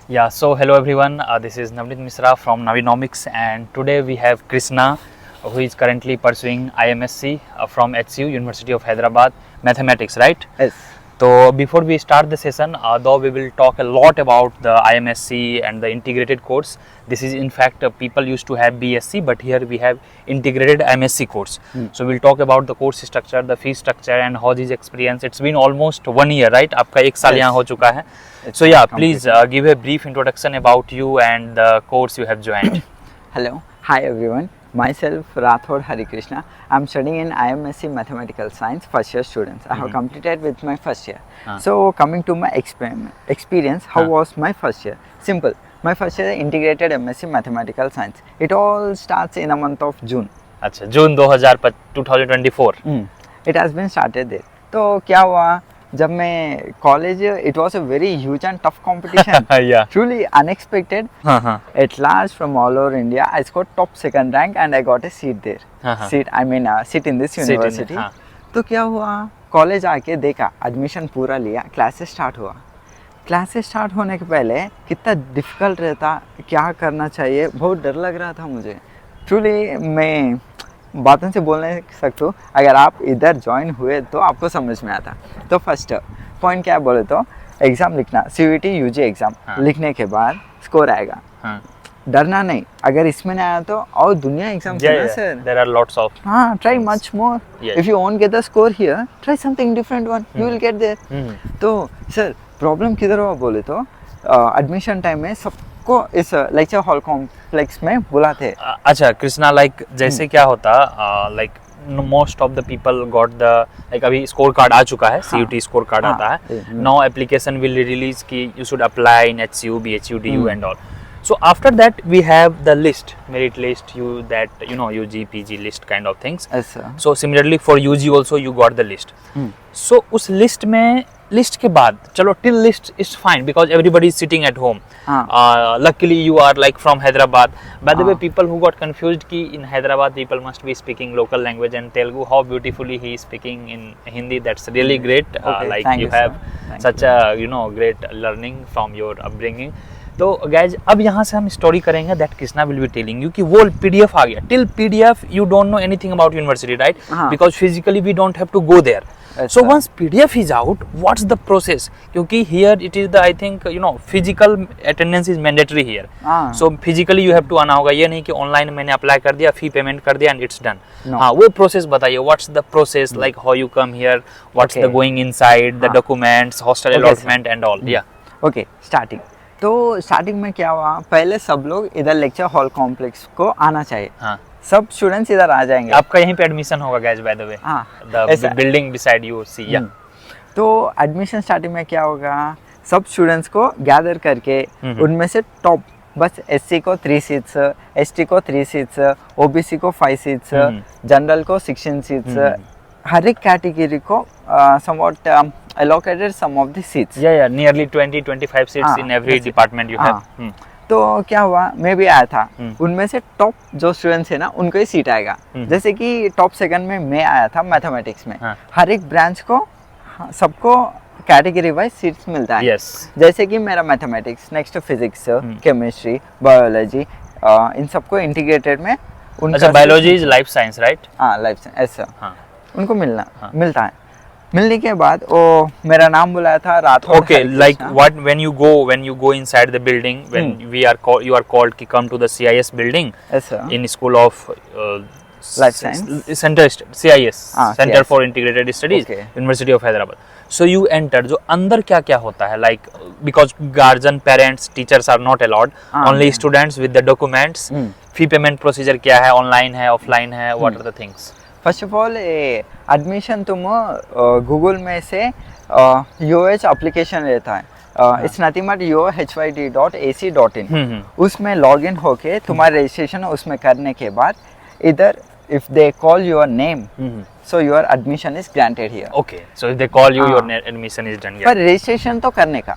Yeah, so hello everyone. This is Navneet Misra from Navinomics, and today we have Krishna, who is currently pursuing IMSc from HCU, University of Hyderabad, Mathematics, right? Yes. So before we start the session, though we will talk a lot about the IMSc and the integrated course. This is in fact people used to have BSc, but here we have integrated MSc course. So we'll talk about the course structure, the fee structure, and how this experience. It's been almost 1 year, right? आपका 1 साल यहाँ हो चुका है. So yeah, please give a brief introduction about you and the course you have joined. Hello. Hi everyone. Myself Rathod Hari Krishna. I'm studying in IMSc Mathematical Science first year students. I have completed with my first year. So coming to my experience, how was my first year? Simple. My first year integrated MSc Mathematical Science. It all starts in the month of June. अच्छा, जून 2024. It has been started there. तो क्या हुआ जब मैं college it was a very huge and tough competition Yeah. truly unexpected. At last from all over India I scored top second rank and I got a seat there. Sit in this university. तो क्या हुआ college आके देखा admission पूरा लिया classes start हुआ. Classes start होने के पहले कितना डिफ़िकल्ट रहता क्या करना चाहिए बहुत डर लग रहा था मुझे. ट्रूली मैं बातों से बोल नहीं सकता हूँ. अगर आप इधर ज्वाइन हुए तो आपको समझ में आता. तो फर्स्ट पॉइंट क्या बोले तो एग्ज़ाम लिखना CUET UG एग्ज़ाम लिखने के बाद स्कोर आएगा. डरना नहीं. अगर इसमें नहीं आया तो और दुनिया एग्जाम है sir. There are lots of. हाँ, try much more. Yes. If you won't get the score here, try something different one. You will get there. तो सर प्रॉब्लम किधर हुआ बोले तो एडमिशन टाइम में सबको इस लेक्चर हॉल कॉम्प्लेक्स में बुलाते. अच्छा कृष्णा, लाइक जैसे क्या होता like most of the people got the like अभी स्कोर कार्ड आ चुका है. CUET स्कोर कार्ड आता है. नाउ एप्लीकेशन विल रिलीज कि you should apply in HCU, BHU, DU and all. So after that we have the list, merit list, UG, PG list kind of things. Yes, sir. So similarly for UG also you got the list. So उस list में list के बाद चलो till list is fine because everybody is sitting at home. Luckily you are like from Hyderabad. By the way, people who got confused कि in Hyderabad people must be speaking local language and Telugu. How beautifully he is speaking in Hindi. That's really great. Like you have such a great learning from your upbringing. तो guys अब यहाँ से हम story करेंगे that Krishna will be telling you कि वो PDF आ गया. Till PDF you don't know anything about university, right? Because physically we don't have to go there. So once PDF is out, what's the process? क्योंकि here it is the I think physical attendance is mandatory here. So physically you have to आना होगा. ये नहीं कि online मैंने apply कर दिया, fee payment कर दिया एंड इट्स डन. हाँ, वो प्रोसेस बताइए. What's the process, like how you come here, what's the going inside, the documents, hostel allotment and all. या ओके, स्टार्टिंग. तो स्टार्टिंग में क्या हुआ, पहले सब लोग इधर लेक्चर हॉल कॉम्प्लेक्स को आना चाहिए. सब स्टूडेंट्स इधर आ जाएंगे. आपका यहीं पे एडमिशन होगा guys, by the way. The building beside you see. या तो एडमिशन स्टार्टिंग में क्या होगा, सब स्टूडेंट्स को गैदर करके उनमें से टॉप बस SC को 3 सीट्स, ST को 3 सीट्स, OBC को 5 सीट्स, जनरल को 16 सीट्स, हर एक कैटेगरी को somewhat allocated some of the seats. Yeah, nearly 20-25 seats in every department you have. तो क्या हुआ, मैं भी आया था. उनमें से टॉप जो स्टूडेंट्स है ना उनको ही सीट आएगा. जैसे कि टॉप सेकंड में मैं आया था मैथमेटिक्स में. हर एक ब्रांच को सबको कैटेगरी वाइज सीट्स मिलता है. जैसे कि मेरा mathematics, next physics, chemistry, biology, इन सबको इंटीग्रेटेड में उनका. Biology is life science, right? हाँ, लाइफ साइंस ऐसा उनको मिलता है. मिलने के बाद वो मेरा नाम बुलाया था Rathore. Okay, like what when you go inside the building, when you are called to come to the CIS building. Yes, sir. In School of Life Science Center, CIS, Center CIS. for Integrated Studies, University of Hyderabad. So you enter. जो अंदर क्या क्या होता है, like because guardian, parents, teachers are not allowed. Only students with the documents. Fee payment procedure क्या है, online है, offline है, what are the things? First of all admission तुम गूगल में से UH एप्लीकेशन रहता है. It's nothing but yohyd.ac.in. उसमें लॉगिन होके तुम्हारा रजिस्ट्रेशन उसमें करने के बाद इधर if they call your name, so your admission is granted here. Okay, so if they call you, your admission is done. पर रजिस्ट्रेशन तो करने का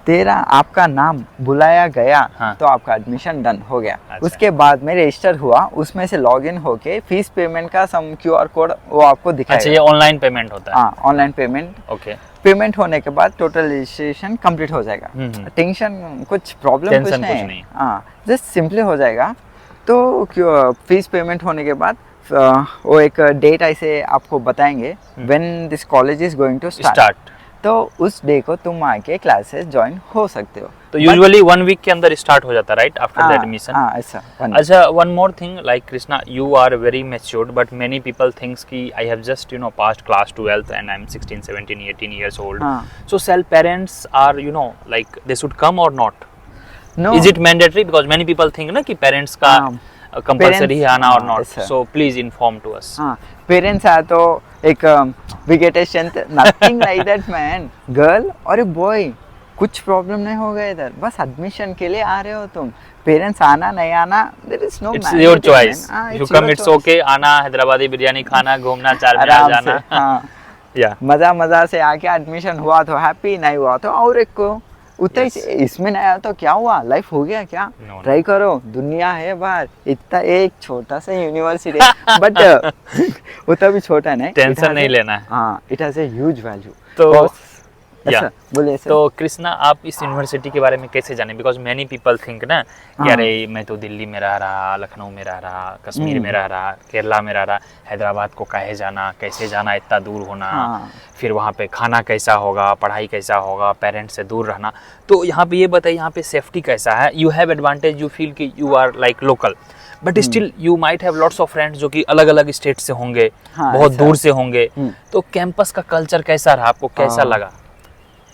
तेरा आपका नाम बुलाया गया हाँ। तो आपका एडमिशन डन हो गया। अच्छा। उसके बाद में रजिस्टर हुआ, उसमें से लॉगिन होके फीस पेमेंट का सम क्यूआर कोड वो आपको दिखाएगा। अच्छा, ये ऑनलाइन पेमेंट होता है? हाँ, ऑनलाइन पेमेंट। ओके। पेमेंट होने के बाद टोटल रजिस्ट्रेशन कंप्लीट हो जाएगा। टेंशन कुछ प्रॉब्लम कुछ नहीं, हाँ जस्ट सिंपली हो जाएगा। तो फीस पेमेंट होने के बाद वो एक डेट ऐसे आपको बताएंगे when this college is going to start, तो उस डे को तुम आके क्लासेस ज्वाइन हो सकते हो। तो यूजुअली 1 वीक के अंदर स्टार्ट हो जाता है, राइट, आफ्टर द एडमिशन? हाँ ऐसा। अच्छा, one more thing, like Krishna, you are very matured, but many people thinks कि I have just passed class 12th and I'm 16, 17, 18 years old. So shall parents are like they should come or not? No. Is it mandatory? Because many people think ना कि parents का compulsory है आना or not. So please inform to us. हाँ, parents आया तो एक विकेटेशन, nothing like that man. Girl और बॉय कुछ प्रॉब्लम नहीं होगा इधर, बस एडमिशन के लिए आ रहे हो तुम। पेरेंट्स आना नहीं आना, there is no, it's your choice. You come, it's okay. आना, हैदराबादी बिरयानी खाना, घूमना, चारमीनार जाना, हाँ या मजा से आके एडमिशन हुआ तो हैप्पी, नहीं हुआ तो और एक को उतना ही। इसमें नहीं आया तो क्या हुआ, लाइफ हो गया क्या? ट्राई करो, दुनिया है बाहर। इतना एक छोटा सा यूनिवर्सिटी बट उतना भी छोटा नहीं, टेंशन नहीं लेना है। हाँ, it has a huge value. तो बोलिए सर। तो कृष्णा, आप इस यूनिवर्सिटी के बारे में कैसे जाने? बिकॉज मैनी पीपल थिंक ना कि अरे मैं तो दिल्ली में रह रहा, लखनऊ में रह रहा, कश्मीर में रह रहा, केरला में रह रहा, हैदराबाद को काहे जाना, कैसे जाना, इतना दूर होना, फिर वहाँ पे खाना कैसा होगा, पढ़ाई कैसा होगा, पेरेंट्स से दूर रहना। तो यहाँ पे ये बताइए, यहाँ पे सेफ्टी कैसा है? You have advantage, you feel कि you are like local, but still you might have lots of friends जो कि अलग अलग स्टेट से होंगे, बहुत दूर से होंगे। तो कैंपस का कल्चर कैसा रहा, आपको कैसा लगा?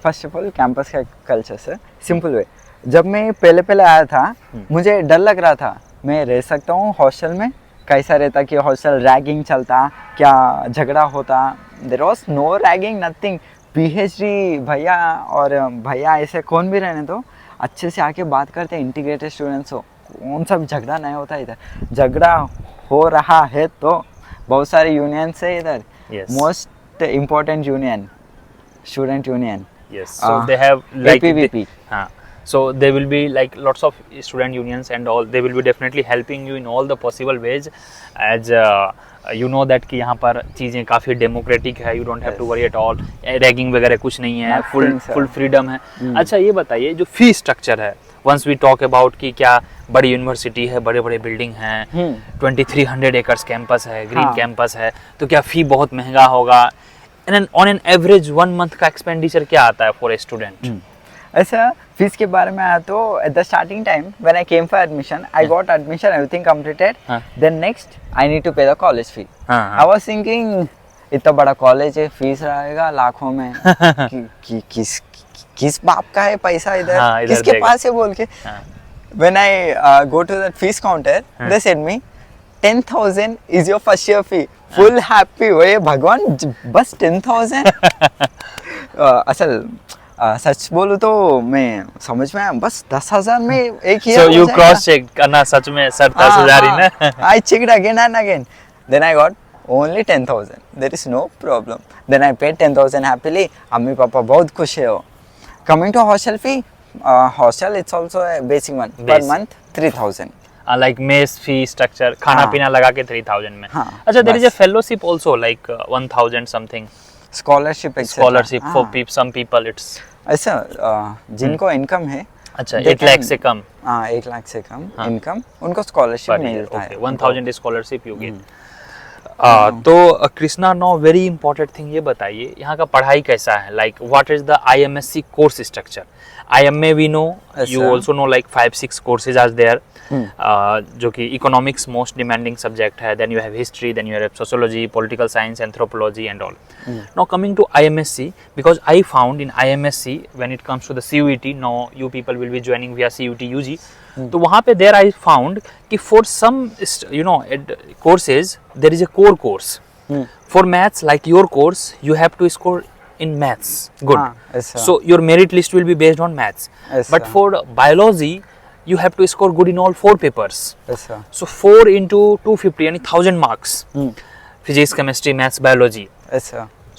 फर्स्ट ऑफ ऑल कैंपस का कल्चर से सिंपल वे, जब मैं पहले आया था मुझे डर लग रहा था, मैं रह सकता हूँ हॉस्टल में, कैसा रहता कि हॉस्टल रैगिंग चलता, क्या झगड़ा होता? There was no ragging, nothing. PhD भैया और भैया ऐसे कौन भी रहने तो अच्छे से आके बात करते, इंटीग्रेटेड स्टूडेंट्स हो, कौन सा भी झगड़ा नहीं होता इधर। झगड़ा हो रहा है तो बहुत सारे यूनियन है इधर, most important union student union. Yes, so they have like APVP. So there will be like lots of student unions and all. They will be definitely helping you in all the possible ways, as you know that कि यहाँ पर चीज़ें काफ़ी democratic है. You don't have to worry at all. Ragging वगैरह कुछ नहीं है, full freedom है. अच्छा, ये बताइए जो फी स्ट्रक्चर है, once we talk about कि क्या बड़ी यूनिवर्सिटी है, बड़े बड़े बिल्डिंग हैं, 2300 एकर्स कैंपस है, ग्रीन कैंपस है, तो क्या फी बहुत महंगा होगा? On an average 1 month का एक्सपेंडिचर क्या आता है फॉर ए स्टूडेंट? ऐसा फीस के बारे में आया तो at the starting time when I came for admission, I got admission, everything completed, then next I need to pay the college fee. I was thinking इतना बड़ा कॉलेज है, fees रहेगा लाखों में, किस बाप का है पैसा इधर, किसके पास है बोल के। When I go to that fees counter, they said me 10,000 is your first year fee. Full happy हुए भगवान, बस 10,000। असल सच बोलूं तो मैं समझ में आया, बस 10,000 में एक year. So you cross check करना सच में सर 10,000 ही ना? I checked again and again. Then I got only 10,000. There is no problem. Then I paid 10,000 happily. अम्मी पापा बहुत खुश है हो। Coming to hostel fee, hostel it's also a basic one. Per month 3,000. Like mess fee structure, खाना पीना लगा के 3,000 में। अच्छा, there is a fellowship also like 1,000 something. Scholarship for some people it's ऐसा जिनको इनकम है, अच्छा 1 लाख से कम, 1 लाख से कम इनकम, उनको स्कॉलरशिप मिलता है। 1,000 स्कॉलरशिप यू गेट। तो Krishna, no very important thing, ये बताइए यहाँ का पढ़ाई कैसा है? Like what is the IMSc course structure? IMA we know, you also know like 5-6 courses are there, जो कि economics most demanding subject है, then you have history, then you have sociology, political science, anthropology and all. Now coming to IMSc, because I found in IMSc when it comes to the CUET, now you people will be joining via CUET UG, तो वहाँ पे there I found कि for some courses there is a core course. For maths, like your course, you have to score in maths good, so your merit list will be based on maths, but for biology you have to score good in all 4 papers, so 4 into 250 यानी 1000 marks, physics, chemistry, maths, biology.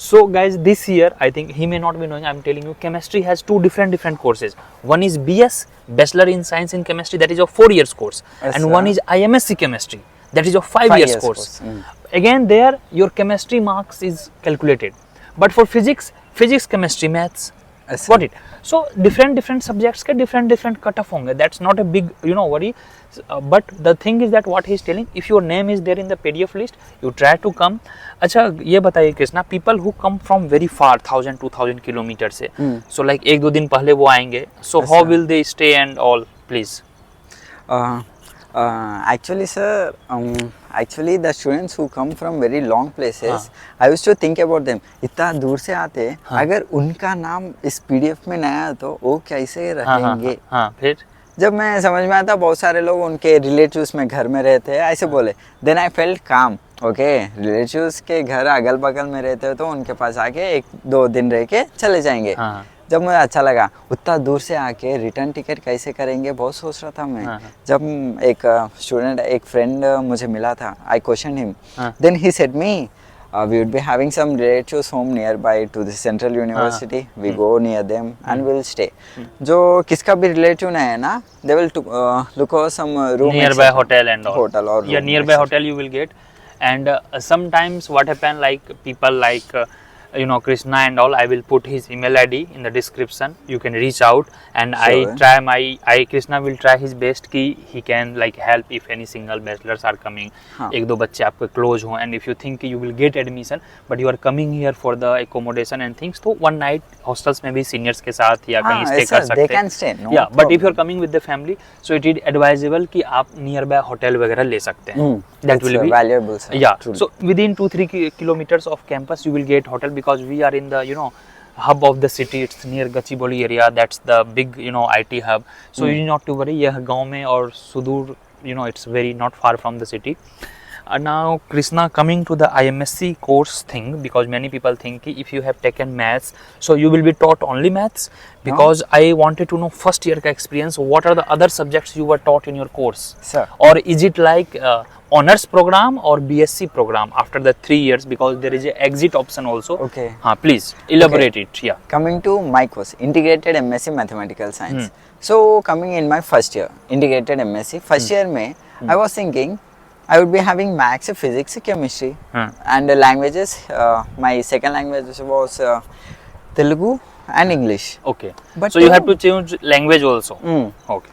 So guys, this year I think he may not be knowing, I'm telling you, chemistry has two different courses. One is BS, Bachelor in Science in Chemistry, that is your 4 years course. Yes, And sir. one is IMSc Chemistry, that is your 5 years course. Again there your chemistry marks is calculated. But for physics, chemistry, maths, Yes, sir. got it. So different subjects के different cut off होंगे. That's not a big worry. But the thing is that what he is telling, if your name is there in the PDF list, you try to come. अच्छा ये बताइए Krishna, people who come from very far, 1000-2000 kilometre से, so like 1-2 दिन पहले वो आएंगे, so Yes, how sir. will they stay and all, please? Actually, sir, actually the students who come from very long places, I used to think about them. इतना दूर से आते, अगर उनका नाम इस PDF में नहीं आया तो वो कैसे रहेंगे? हाँ, फिर जब मैं समझ में आता बहुत सारे लोग उनके रिलेटिव्स में घर में रहते हैं ऐसे बोले, देन आई फेल्ट काम. ओके, रिलेटिव्स के घर अगल बगल में रहते हो तो उनके पास आके 1-2 दिन रह के चले जाएंगे. जब मुझे अच्छा लगा उतना दूर से आके रिटर्न टिकट कैसे करेंगे बहुत सोच रहा था मैं. जब एक स्टूडेंट, एक फ्रेंड मुझे मिला था, I question him, then he said me, we would be having some relatives home nearby to the central university. We go near them and we'll stay. जो किसका भी relative नहीं है ना, they will look over some room nearby hotel and all. Hotel or room, yeah, nearby hotel you will get. And sometimes what happen, like people like Krishna and all, I will put his email ID in the description. You can reach out and sure. Krishna will try his best कि he can like help if any single bachelors are coming. एक दो बच्चे आपके close हो, and if you think you will get admission but you are coming here for the accommodation and things, तो one night hostels में भी seniors के साथ या कहीं stay कर सकते हैं. They can stay. No yeah, but if you are coming with the family, so it is advisable कि आप nearby hotel वगैरह ले सकते हैं. That will be valuable. Sir. Yeah. Truly. So within 2-3 kilometers of campus you will get hotel, because we are in the hub of the city. It's near Gachibowli area. That's the big IT hub. So you need not to worry. यह गांव में और सुदूर, it's very not far from the city. Now Krishna, coming to the IMSc course thing, because many people think if you have taken maths, so you will be taught only maths. Because I wanted to know first year ka experience, what are the other subjects you were taught in your course? Sir. Or is it like honors program or BSc program after the 3 years, because there is a exit option also. Okay. Please elaborate it. Yeah. Coming to my course, integrated MSc Mathematical Science. So coming in my first year, integrated MSc, first year mein, I was thinking I would be having maths, physics, chemistry, and the languages. My second language was Telugu and English. Okay. But so you have to change language also. Okay.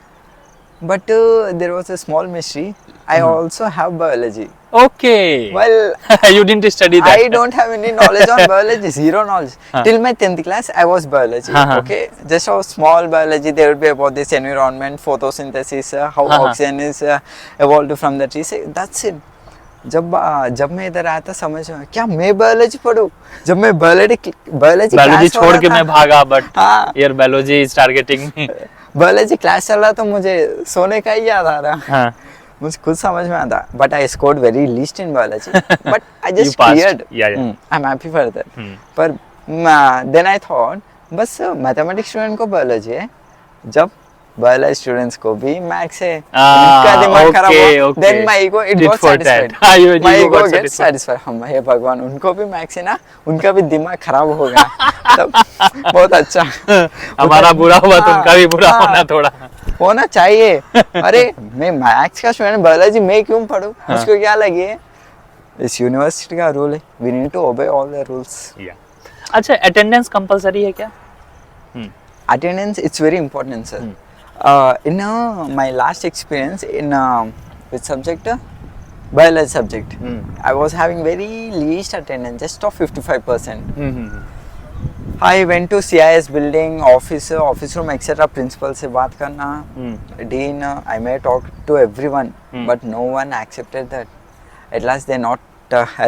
But there was a small mystery. I also have biology. Okay. Well, you didn't study that. I don't have any knowledge on biology, zero knowledge. Till my 10th class, I was biology. Okay, just a small biology. There would be about this environment, photosynthesis, how oxygen is evolved from the trees. That's it. जब मैं इधर आया था समझ में क्या मैं biology पढ़ूं. जब मैं बायोलॉजी छोड़ के मैं भागा, बट यार biology is targeting me. Biology class चल रहा तो मुझे सोने का ही याद आ रहा. मुझे खुद समझ में आता, but I scored very least in biology, but I just cleared. I am happy for that. पर देन आई थॉट बस मैथमेटिक्स स्टूडेंट को बायोलॉजी है, जब बायोलॉजी स्टूडेंट्स को भी मैथ्स है, उनका दिमाग खराब हुआ. Then my ego it got satisfied. My ego get satisfied. हम हे भगवान, उनको भी मैथ्स है ना, उनका भी दिमाग खराब हो गया. तब बहुत अच्छा, हमारा बुरा हुआ तो उनका भी बुरा होना थोड़ा होना चाहिए. अरे मैं मैथ्स का स्टूडेंट, बायोलॉजी मैं क्यों पढूं? मुझको क्या लगे, इस यूनिवर्सिटी का रूल है, we need to obey all the rules. अच्छा, अटेंडेंस कंपलसरी है क्या? Attendance, it's very important, sir. In my last experience in which subject? Biology subject. I was having very least attendance, just of 55%. I went to CIS building, office room, etc. Principal से बात करना, dean, I may talk to everyone, but no one accepted that. At last they not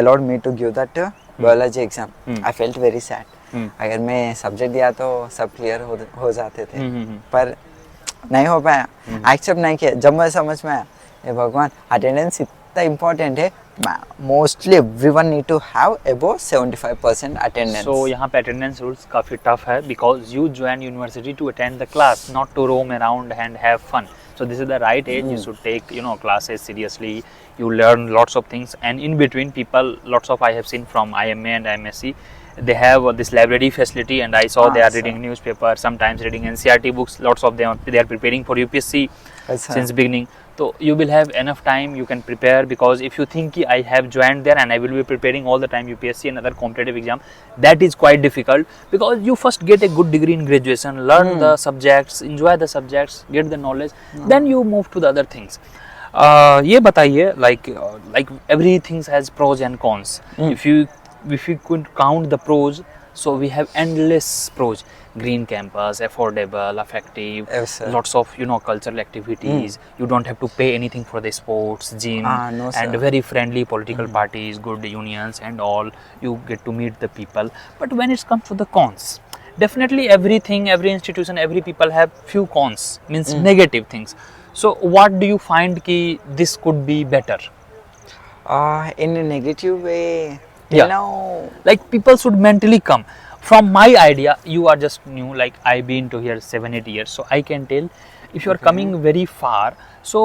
allowed me to give that biology exam. I felt very sad. अगर मैं subject दिया तो सब clear हो जाते थे, पर नहीं हो पाया. एक्सेप्ट नहीं किया. जब मैं समझ में आया, ये भगवान, अटेंडेंस इतना इम्पोर्टेंट है. Mostly everyone need to have above 75% attendance. So यहाँ पे अटेंडेंस रूल्स काफी टफ है, because you join university to attend the class, not to roam around and have fun. So this is the right age. You should take classes seriously. You learn lots of things, and in between people, lots of I have seen from IMA and MSc, they have this library facility, and I saw they are sir. reading newspaper, sometimes reading NCRT books. Lots of them they are preparing for UPSC since beginning. So you will have enough time, you can prepare, because if you think ki I have joined there and I will be preparing all the time UPSC and other competitive exam, that is quite difficult, because you first get a good degree in graduation, learn the subjects, enjoy the subjects, get the knowledge, then you move to the other things. ये बताइए, like everything has pros and cons. If you could count the pros, so we have endless pros. Green campus, affordable, effective, Yes, lots of cultural activities. You don't have to pay anything for the sports, gym, No, and sir. very friendly political parties, good unions and all. You get to meet the people. But when it comes to the cons, definitely everything, every institution, every people have few cons, means negative things. So what do you find ki this could be better? In a negative way, Yeah. you know, Like people should mentally come. From my idea, you are just new, like I've been to here 7-8 years, so I can tell if you are coming very far, so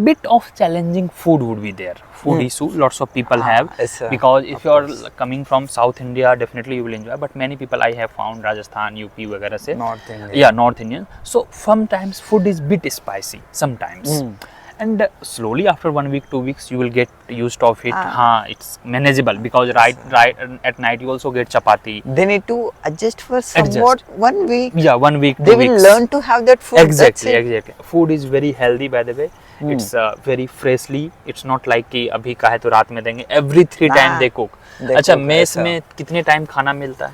bit of challenging food would be there. Food issue lots of people have, yes, sir. because if Of you are course. coming from South India, definitely you will enjoy, but many people I have found Rajasthan, UP वगैरह से, North Indian. yeah, North Indian, so sometimes food is bit spicy sometimes. And slowly after 1 week, 2 weeks, you will get used of it. It's manageable, because right at night you also get chapati. They need to adjust for somewhat 1 week. Yeah, 1 week, 2 They weeks. will learn to have that food. Exactly, That's it. exactly. Food is very healthy, by the way. It's very freshly. It's not like कि अभी का है तो रात में देंगे. Every 3 time they cook. they अच्छा, cook, mess ऐसा. में कितने टाइम खाना मिलता है?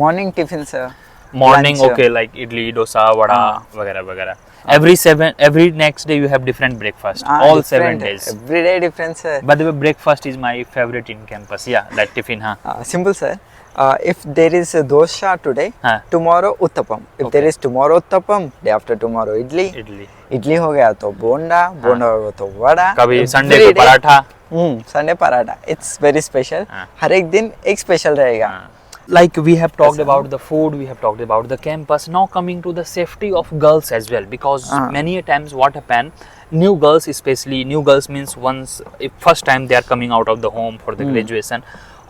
Morning tiffin, sir. Morning, Lunch, okay, like idli, dosa, vada, वगैरह वगैरह. Every next day you have different breakfast. All 7 different. days. Every day different, sir. By the way, breakfast is my favorite in campus. Yeah, that tiffin, huh? Simple, sir. If there is a dosha today, tomorrow uttapam. If there is tomorrow uttapam, day after tomorrow idli. Idli हो गया तो बोंडा, बोंडा हो गया तो वड़ा. कभी Sunday को paratha. Sunday paratha. It's very special. हर एक दिन एक special रहेगा. Like we have talked about the food, we have talked about the campus. Now coming to the safety of girls as well, because many a times what happen, new girls, especially new girls, means if first time they are coming out of the home for the graduation,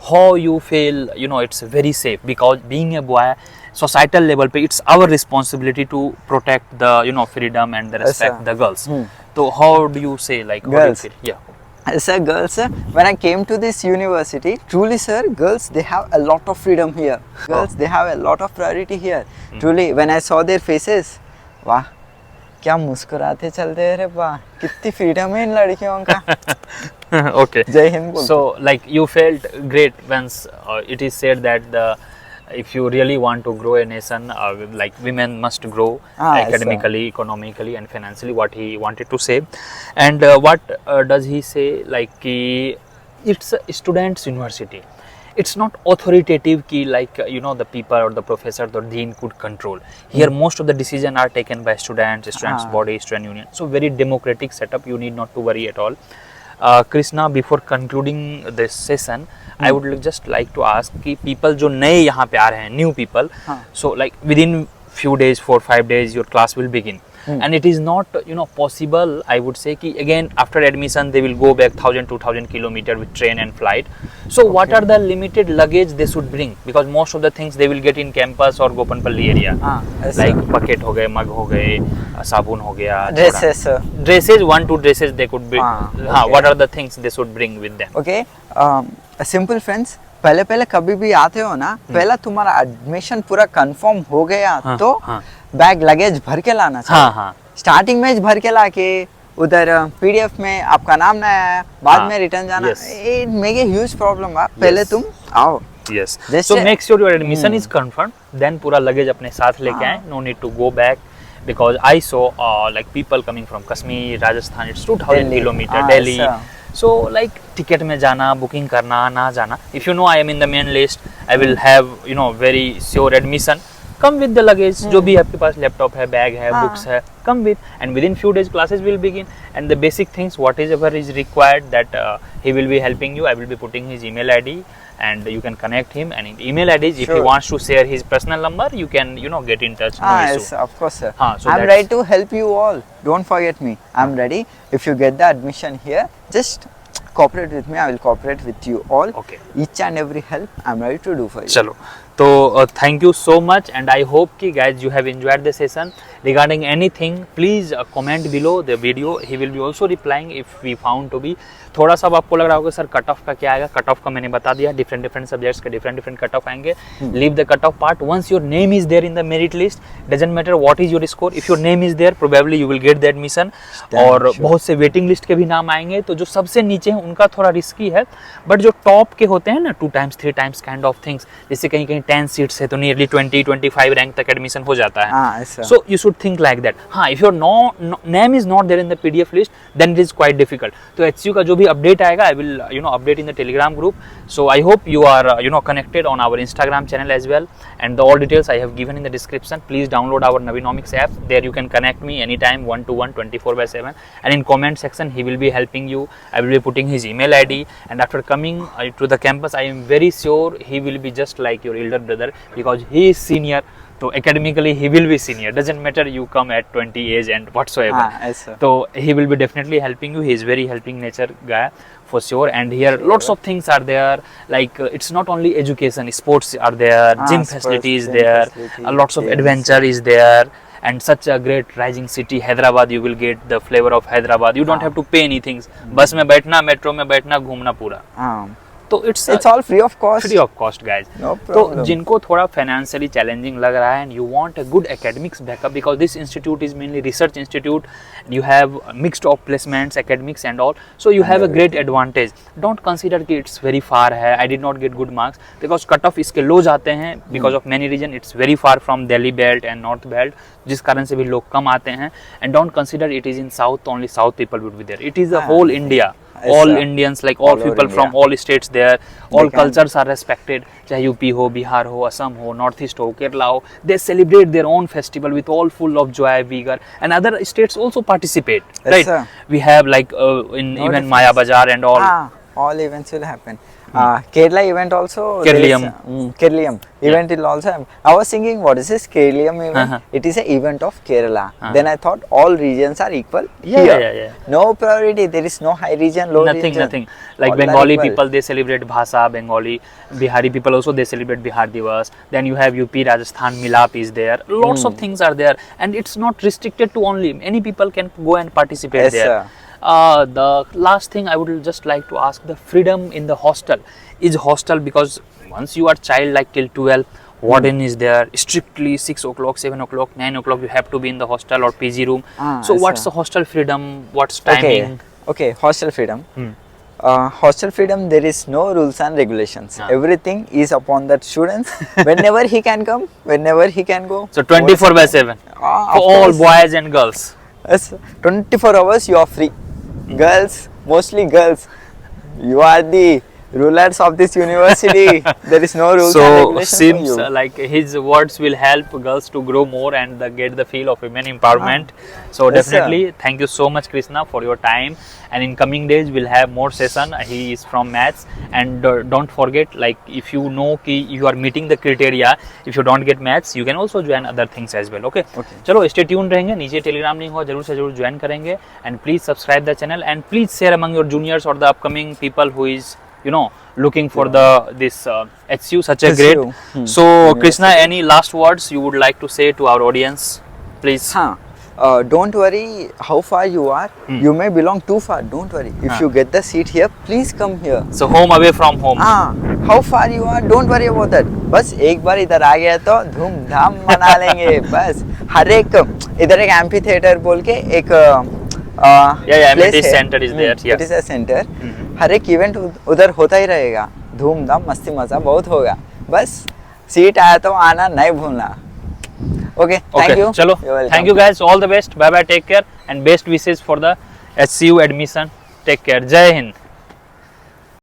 how you feel, it's very safe, because being a boy, societal level pe, it's our responsibility to protect the freedom and the respect the girls. So how do you say, like, Girls. how do you feel? Yeah. Sir, girls, when I came to this university, truly, sir, girls, they have a lot of freedom here. Girls, they have a lot of priority here. Truly, when I saw their faces, वाह, क्या मुस्कुराते चलते हैं रे वाह, कितनी freedom है इन लड़कियों का. Okay. जय Hind. So, like, you felt great once it is said that if you really want to grow a nation, like women must grow academically, economically, and financially. What he wanted to say, and what does he say? Like, it's a students' university. It's not authoritative ki like the people or the professor or dean could control. Here most of the decisions are taken by students body, student union. So very democratic setup. You need not to worry at all. Krishna, before concluding this session, I would just like to ask कि people जो नए यहाँ पे आ रहे हैं, new people, so like within few days, 4-5 days, your class will begin. And it is not possible, I would say, कि again after admission they will go back 1,000-2,000 kilometers with train and flight. So what are the limited luggage they should bring? Because most of the things they will get in campus or Gopanpalli area, like bucket हो गए, mug हो गए, साबुन हो गया, dresses, 1-2 dresses they could bring. What are the things they should bring with them? Okay, simple friends. पहले पहले कभी भी आते हो ना, पहला तुम्हारा एडमिशन पूरा कंफर्म हो गया तो बैग लगेज भर के लाना चाहिए. स्टार्टिंग में भर के लाके उधर पीडीएफ में आपका नाम ना आया, बाद में रिटर्न जाना, it make a huge problem. पहले तुम आओ. Yes. So make sure your admission is confirmed. Then पूरा लगेज अपने साथ लेके आए. No need to go back, because I saw like people coming from Kashmir, Rajasthan. It's 2,000 kilometers, Delhi. So like ticket में जाना, booking करना, ना जाना. If you know I am in the main list, I will have very sure admission. Come with the luggage. जो भी आपके पास laptop है, bag है, books है, come with. And within few days classes will begin. And the basic things, whatever is required, that he will be helping you. I will be putting his email ID, and you can connect him. And in email IDs, if he wants to share his personal number, you can get in touch. Yes, of course, sir. So I'm ready to help you all. Don't forget me. I'm ready. If you get the admission here, just cooperate with me, I will cooperate with you all. Okay. Each and every help I'm ready to do for you. चलो, तो thank you so much, and I hope कि guys you have enjoyed the session. Regarding anything, please comment below the video. He will be also replying if we found to be. थोड़ा सा अब आपको लग रहा होगा सर कट ऑफ का क्या आएगा, कट ऑफ का मैंने बता दिया, डिफरेंट सब्जेक्ट्स के डिफरेंट कट ऑफ आएंगे. Leave the cut off part. Once your name is there in the merit list, doesn't matter what is your score, if your name is there probably you will get the admission. और बहुत से waiting list के भी नाम आएंगे, तो जो सबसे नीचे हैं उनका थोड़ा रिस्की है, बट जो टॉप के होते हैं ना 2 times 3 times kind of things, जैसे कहीं 10 सीट्स है तो नियरली 20-25 रैंक तक एडमिशन हो जाता है. So you should think like that. हाँ, if your name is not there in the PDF list then it is quite difficult. तो एचसीयू का जो भी अपडेट आएगा I will update in the Telegram group. So I hope you are connected on our Instagram channel as well, and all details I have given in the description. Please download our Navinomics app. There you can connect me anytime 1-to-1 24/7, and in comment section he will be helping you. I will be putting his email ID, and after coming to the campus I am very sure he will be just like your elder brother, because he is senior. So academically he will be senior, doesn't matter you come at 20 age and whatsoever. Yes, sir. So he will be definitely helping you. He is very helping nature guy for sure, and here lots of things are there, like it's not only education, sports are there, gym facilities there, lots of adventure is there, and such a great rising city Hyderabad. You will get the flavor of Hyderabad. You don't have to pay anything. बस में बैठना, metro में बैठना, घूमना पूरा. तो it's all free of cost guys. No तो problem. जिनको थोड़ा फाइनेंशियली चैलेंजिंग लग रहा है and you want a good academics backup, because this institute is mainly research institute, you have mixed of placements, academics and all, so you have a great advantage. Don't consider कि it's very far है, I did not get good marks, because cut off इसके लो जाते हैं because of many reason. It's very far from Delhi belt and North belt, जिस कारण से भी लोग कम आते हैं. And don't consider it is in South, only South people would be there. It is a whole India. All Indians, like all people from all states there, all cultures are respected. चाहे UP हो, बिहार हो, असम हो, north east हो, केरला हो, they celebrate their own festival with all full of joy, vigor, and other states also participate. Right? We have like in even Maya Bazaar and all. All events will happen. Kerala event also. Kerala event will also happen. I was thinking, what is this Kerala event? It is an event of Kerala. Then I thought all regions are equal here. Yeah. No priority. There is no high region, low region. Nothing. Like all Bengali people, they celebrate Bhasa, Bengali. Bihari people also, they celebrate Bihar Divas. Then you have UP, Rajasthan, Milap is there. Lots of things are there, and it's not restricted to only. Any people can go and participate there. Sir. The last thing I would just like to ask, the freedom in the hostel. Is hostel, because once you are child like till 12, warden is there, strictly 6 o'clock, 7 o'clock, 9 o'clock you have to be in the hostel or PG room. So what's the hostel freedom, what's timing? Okay, hostel freedom. Hostel freedom, there is no rules and regulations. Everything is upon the students. Whenever he can come, whenever he can go. So 24/7 for all boys and girls. Yes, 24 hours you are free. Girls, mostly girls. You are the rulers of this university. There is no rules and regulations. So seems like his words will help girls to grow more and get the feel of women empowerment. So definitely thank you so much Krishna for your time, and in coming days we'll have more session. He is from maths, and don't forget, like if you know कि you are meeting the criteria, if you don't get maths you can also join other things as well. Okay. चलो stay tuned रहेंगे. नीचे Telegram link हो, जरूर से जरूर join करेंगे, and please subscribe the channel, and please share among your juniors or the upcoming people who is looking for this HCU, such a great. So Krishna, any last words you would like to say to our audience, please? Don't worry how far you are. You may belong too far. Don't worry. If you get the seat here, please come here. So home away from home. How far you are, don't worry about that. बस एक बार इधर आ गया तो धूमधाम मना लेंगे. बस हर एक इधर एक एम्फी थिएटर बोल के एक Amity center is there. It is a center. हर एक इवेंट उधर होता ही रहेगा. धूमधाम मस्ती मजा बहुत होगा. बस सीट आया तो आना नहीं भूलना. Okay, thank you. चलो, thank you guys. All the best. Bye bye. Take care and best wishes for the HCU admission. Take care. जय हिंद.